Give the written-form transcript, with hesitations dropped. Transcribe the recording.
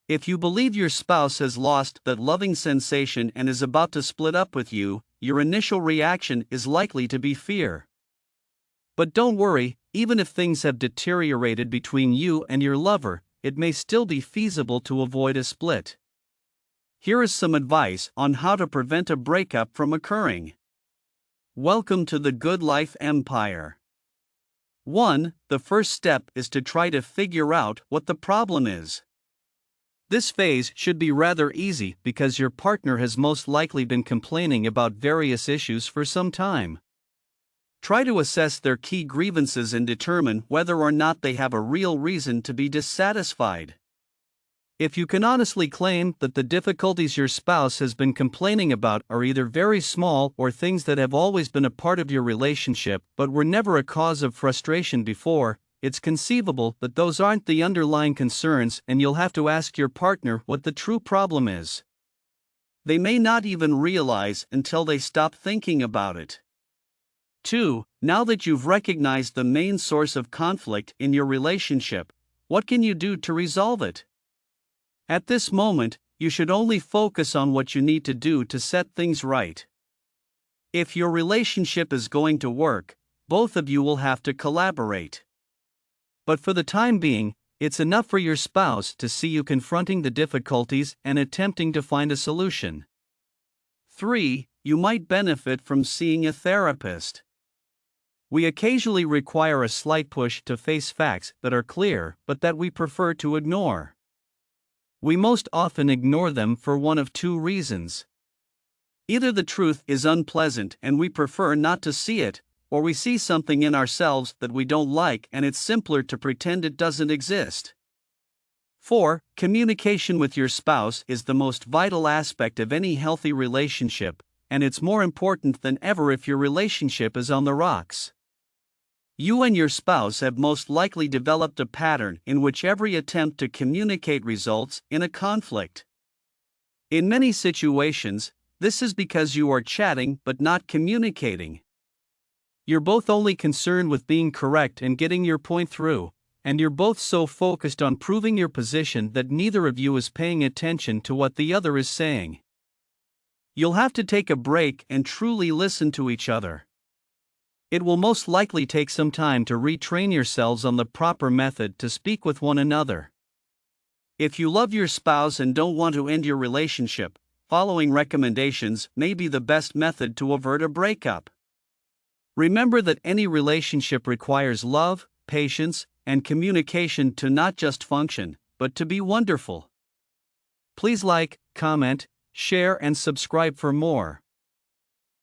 If you believe your spouse has lost that loving sensation and is about to split up with you, your initial reaction is likely to be fear. But don't worry, even if things have deteriorated between you and your lover, it may still be feasible to avoid a split. Here is some advice on how to prevent a breakup from occurring. Welcome to the Good Life Empire. 1. The first step is to try to figure out what the problem is. This phase should be rather easy because your partner has most likely been complaining about various issues for some time. Try to assess their key grievances and determine whether or not they have a real reason to be dissatisfied. If you can honestly claim that the difficulties your spouse has been complaining about are either very small or things that have always been a part of your relationship but were never a cause of frustration before, it's conceivable that those aren't the underlying concerns and you'll have to ask your partner what the true problem is. They may not even realize until they stop thinking about it. 2. Now that you've recognized the main source of conflict in your relationship, what can you do to resolve it? At this moment, you should only focus on what you need to do to set things right. If your relationship is going to work, both of you will have to collaborate. But for the time being, it's enough for your spouse to see you confronting the difficulties and attempting to find a solution. 3. You might benefit from seeing a therapist. We occasionally require a slight push to face facts that are clear but that we prefer to ignore. We most often ignore them for one of two reasons. Either the truth is unpleasant and we prefer not to see it, or we see something in ourselves that we don't like and it's simpler to pretend it doesn't exist. 4. Communication with your spouse is the most vital aspect of any healthy relationship, and it's more important than ever if your relationship is on the rocks. You and your spouse have most likely developed a pattern in which every attempt to communicate results in a conflict. In many situations, this is because you are chatting but not communicating. You're both only concerned with being correct and getting your point through, and you're both so focused on proving your position that neither of you is paying attention to what the other is saying. You'll have to take a break and truly listen to each other. It will most likely take some time to retrain yourselves on the proper method to speak with one another. If you love your spouse and don't want to end your relationship, following recommendations may be the best method to avert a breakup. Remember that any relationship requires love, patience, and communication to not just function, but to be wonderful. Please like, comment, share, and subscribe for more.